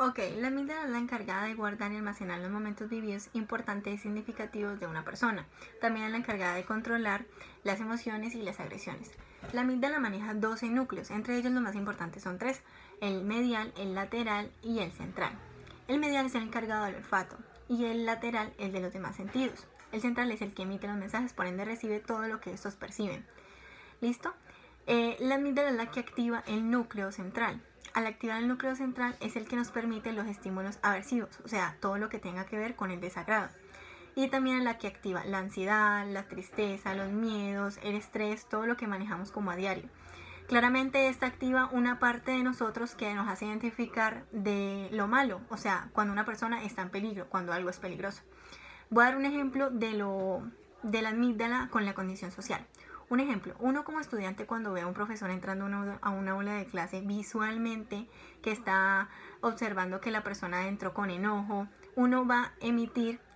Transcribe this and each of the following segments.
Ok, la amígdala es la encargada de guardar y almacenar los momentos vividos importantes y significativos de una persona. También es la encargada de controlar las emociones y las agresiones. La amígdala maneja 12 núcleos, entre ellos los más importantes son 3, el medial, el lateral y el central. El medial es el encargado del olfato y el lateral el de los demás sentidos. El central es el que emite los mensajes, por ende recibe todo lo que estos perciben. ¿Listo? La amígdala es la que activa el núcleo central. Al activar el núcleo central es el que nos permite los estímulos aversivos, o sea, todo lo que tenga que ver con el desagrado. Y también es la que activa la ansiedad, la tristeza, los miedos, el estrés, todo lo que manejamos como a diario. Claramente esta activa una parte de nosotros que nos hace identificar de lo malo, o sea, cuando una persona está en peligro, cuando algo es peligroso. Voy a dar un ejemplo de la amígdala con la condición social. Un ejemplo, uno como estudiante cuando ve a un profesor entrando a una aula de clase visualmente que está observando que la persona entró con enojo, uno va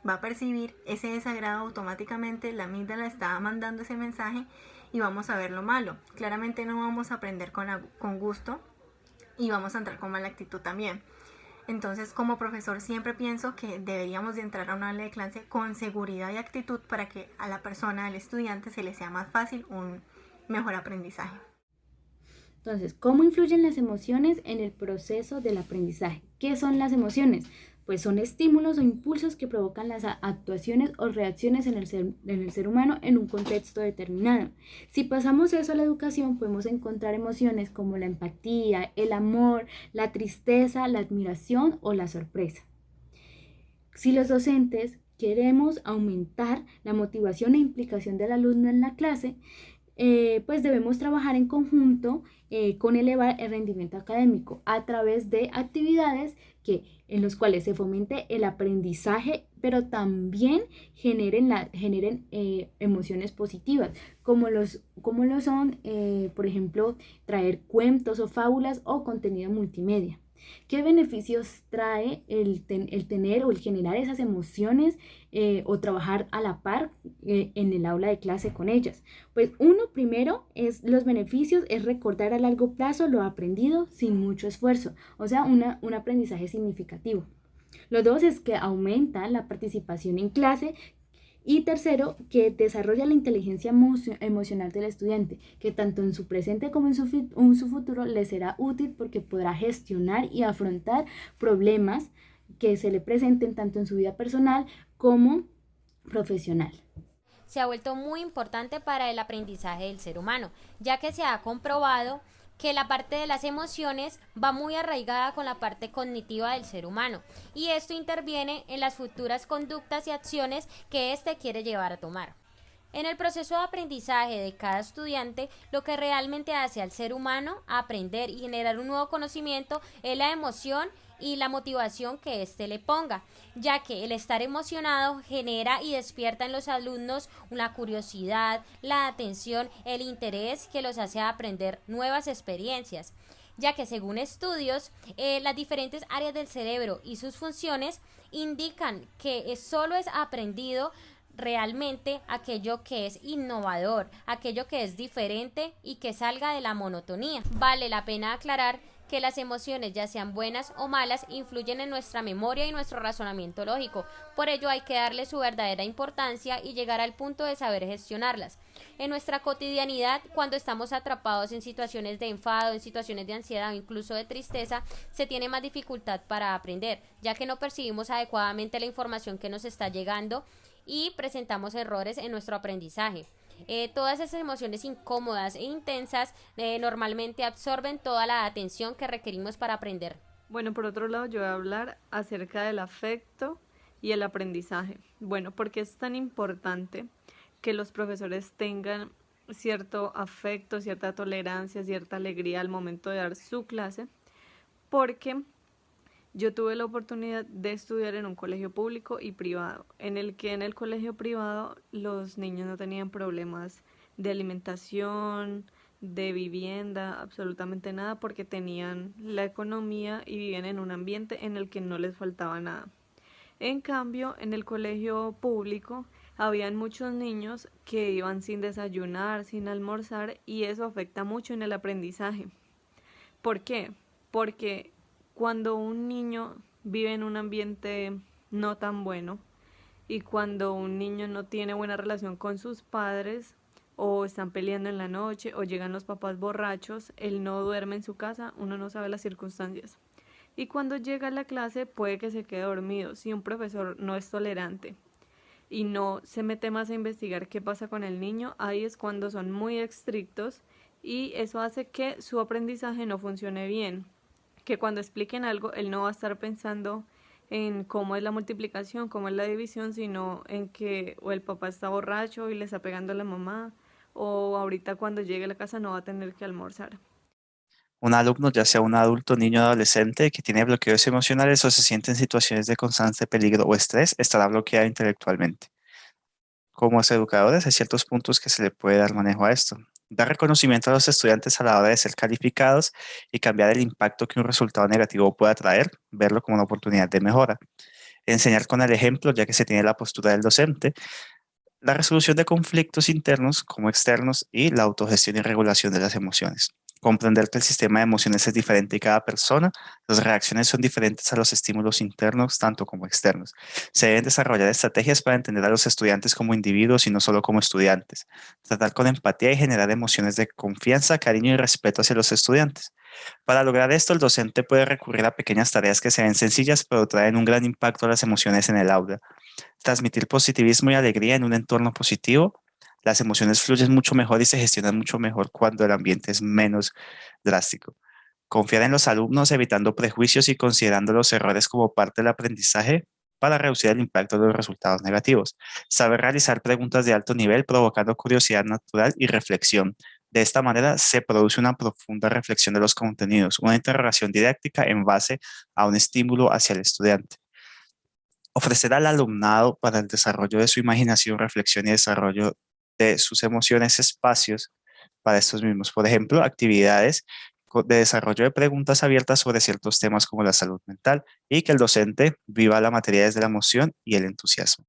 a percibir ese desagrado automáticamente, la amígdala está mandando ese mensaje y vamos a ver lo malo. Claramente no vamos a aprender con gusto y vamos a entrar con mala actitud también. Entonces, como profesor siempre pienso que deberíamos de entrar a una aula de clase con seguridad y actitud para que a la persona, al estudiante, se le sea más fácil un mejor aprendizaje. Entonces, ¿cómo influyen las emociones en el proceso del aprendizaje? ¿Qué son las emociones? Pues son estímulos o impulsos que provocan las actuaciones o reacciones en el ser humano en un contexto determinado. Si pasamos eso a la educación, podemos encontrar emociones como la empatía, el amor, la tristeza, la admiración o la sorpresa. Si los docentes queremos aumentar la motivación e implicación del alumno en la clase, pues debemos trabajar en conjunto con elevar el rendimiento académico a través de actividades en los cuales se fomente el aprendizaje, pero también generen emociones positivas, como lo son, por ejemplo, traer cuentos o fábulas o contenido multimedia. ¿Qué beneficios trae el tener o el generar esas emociones o trabajar a la par en el aula de clase con ellas? Pues uno, primero, es los beneficios, es recordar a largo plazo lo aprendido sin mucho esfuerzo, o sea, un aprendizaje significativo. Lo dos es que aumenta la participación en clase. Y tercero, que desarrolla la inteligencia emocional del estudiante, que tanto en su presente como en su futuro le será útil porque podrá gestionar y afrontar problemas que se le presenten tanto en su vida personal como profesional. Se ha vuelto muy importante para el aprendizaje del ser humano, ya que se ha comprobado que la parte de las emociones va muy arraigada con la parte cognitiva del ser humano y esto interviene en las futuras conductas y acciones que éste quiere llevar a tomar. En el proceso de aprendizaje de cada estudiante, lo que realmente hace al ser humano aprender y generar un nuevo conocimiento es la emoción y la motivación que éste le ponga, ya que el estar emocionado genera y despierta en los alumnos una curiosidad, la atención, el interés que los hace aprender nuevas experiencias, ya que según estudios, las diferentes áreas del cerebro y sus funciones indican que solo es aprendido realmente aquello que es innovador, aquello que es diferente y que salga de la monotonía. Vale la pena aclarar que las emociones, ya sean buenas o malas, influyen en nuestra memoria y nuestro razonamiento lógico. Por ello hay que darle su verdadera importancia y llegar al punto de saber gestionarlas. En nuestra cotidianidad, cuando estamos atrapados en situaciones de enfado, en situaciones de ansiedad o incluso de tristeza, se tiene más dificultad para aprender, ya que no percibimos adecuadamente la información que nos está llegando y presentamos errores en nuestro aprendizaje. Todas esas emociones incómodas e intensas normalmente absorben toda la atención que requerimos para aprender. Bueno, por otro lado, yo voy a hablar acerca del afecto y el aprendizaje. Bueno, ¿por qué es tan importante que los profesores tengan cierto afecto, cierta tolerancia, cierta alegría al momento de dar su clase? Porque yo tuve la oportunidad de estudiar en un colegio público y privado, en el colegio privado los niños no tenían problemas de alimentación, de vivienda, absolutamente nada, porque tenían la economía y vivían en un ambiente en el que no les faltaba nada. En cambio, en el colegio público habían muchos niños que iban sin desayunar, sin almorzar, y eso afecta mucho en el aprendizaje. ¿Por qué? Porque cuando un niño vive en un ambiente no tan bueno y cuando un niño no tiene buena relación con sus padres o están peleando en la noche o llegan los papás borrachos, él no duerme en su casa, uno no sabe las circunstancias. Y cuando llega a la clase puede que se quede dormido si un profesor no es tolerante y no se mete más a investigar qué pasa con el niño, ahí es cuando son muy estrictos y eso hace que su aprendizaje no funcione bien, que cuando expliquen algo él no va a estar pensando en cómo es la multiplicación, cómo es la división, sino en que o el papá está borracho y le está pegando a la mamá, o ahorita cuando llegue a la casa no va a tener que almorzar. Un alumno, ya sea un adulto, niño o adolescente que tiene bloqueos emocionales o se siente en situaciones de constante peligro o estrés, estará bloqueado intelectualmente. Como educadores, hay ciertos puntos que se le puede dar manejo a esto. Dar reconocimiento a los estudiantes a la hora de ser calificados y cambiar el impacto que un resultado negativo pueda traer, verlo como una oportunidad de mejora. Enseñar con el ejemplo, ya que se tiene la postura del docente, la resolución de conflictos internos como externos y la autogestión y regulación de las emociones. Comprender que el sistema de emociones es diferente en cada persona, las reacciones son diferentes a los estímulos internos tanto como externos. Se deben desarrollar estrategias para entender a los estudiantes como individuos y no solo como estudiantes. Tratar con empatía y generar emociones de confianza, cariño y respeto hacia los estudiantes. Para lograr esto, el docente puede recurrir a pequeñas tareas que se ven sencillas pero traen un gran impacto a las emociones en el aula. Transmitir positivismo y alegría en un entorno positivo. Las emociones fluyen mucho mejor y se gestionan mucho mejor cuando el ambiente es menos drástico. Confiar en los alumnos, evitando prejuicios y considerando los errores como parte del aprendizaje para reducir el impacto de los resultados negativos. Saber realizar preguntas de alto nivel, provocando curiosidad natural y reflexión. De esta manera se produce una profunda reflexión de los contenidos, una interrogación didáctica en base a un estímulo hacia el estudiante. Ofrecer al alumnado para el desarrollo de su imaginación, reflexión y desarrollo de sus emociones espacios para estos mismos. Por ejemplo, actividades de desarrollo de preguntas abiertas sobre ciertos temas como la salud mental y que el docente viva la materia desde la emoción y el entusiasmo.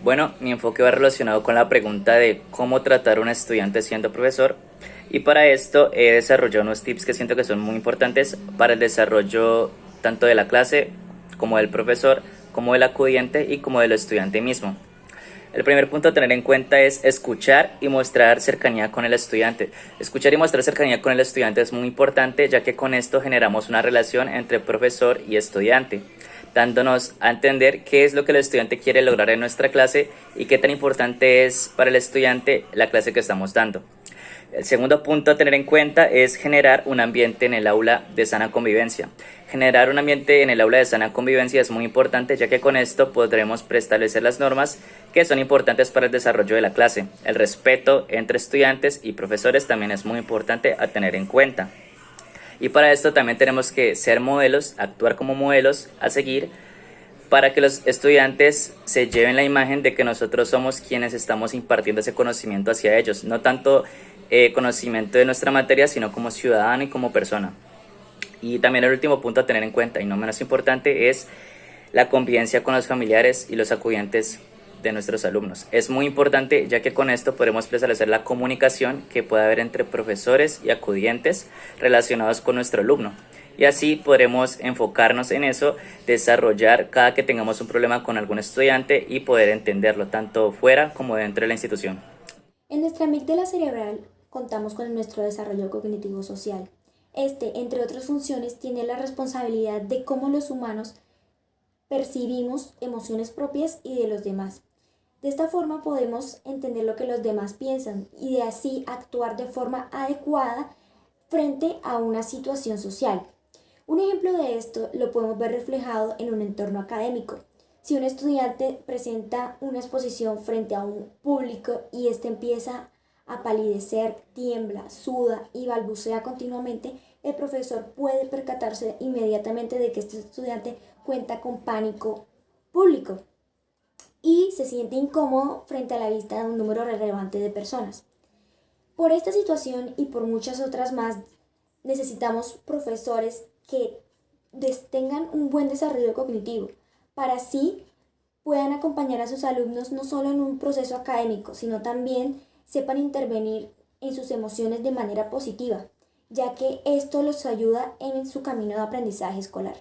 Bueno, mi enfoque va relacionado con la pregunta de cómo tratar a un estudiante siendo profesor, y para esto he desarrollado unos tips que siento que son muy importantes para el desarrollo tanto de la clase como del profesor, como del acudiente y como del estudiante mismo. El primer punto a tener en cuenta es escuchar y mostrar cercanía con el estudiante. Escuchar y mostrar cercanía con el estudiante es muy importante, ya que con esto generamos una relación entre profesor y estudiante, dándonos a entender qué es lo que el estudiante quiere lograr en nuestra clase y qué tan importante es para el estudiante la clase que estamos dando. El segundo punto a tener en cuenta es generar un ambiente en el aula de sana convivencia. Generar un ambiente en el aula de sana convivencia es muy importante, ya que con esto podremos preestablecer las normas que son importantes para el desarrollo de la clase. El respeto entre estudiantes y profesores también es muy importante a tener en cuenta. Y para esto también tenemos que ser modelos, actuar como modelos a seguir, para que los estudiantes se lleven la imagen de que nosotros somos quienes estamos impartiendo ese conocimiento hacia ellos, no tanto conocimiento de nuestra materia, sino como ciudadano y como persona. Y también el último punto a tener en cuenta, y no menos importante, es la convivencia con los familiares y los acudientes de nuestros alumnos. Es muy importante, ya que con esto podemos establecer la comunicación que puede haber entre profesores y acudientes relacionados con nuestro alumno. Y así podremos enfocarnos en eso, desarrollar cada que tengamos un problema con algún estudiante y poder entenderlo, tanto fuera como dentro de la institución. En nuestra amígdala cerebral contamos con nuestro desarrollo cognitivo social. Este, entre otras funciones, tiene la responsabilidad de cómo los humanos percibimos emociones propias y de los demás. De esta forma podemos entender lo que los demás piensan y de así actuar de forma adecuada frente a una situación social. Un ejemplo de esto lo podemos ver reflejado en un entorno académico. Si un estudiante presenta una exposición frente a un público y éste empieza a palidecer, tiembla, suda y balbucea continuamente, el profesor puede percatarse inmediatamente de que este estudiante cuenta con pánico público y se siente incómodo frente a la vista de un número relevante de personas. Por esta situación y por muchas otras más, necesitamos profesores que tengan un buen desarrollo cognitivo, para así puedan acompañar a sus alumnos no solo en un proceso académico, sino también sepan intervenir en sus emociones de manera positiva ya que esto los ayuda en su camino de aprendizaje escolar.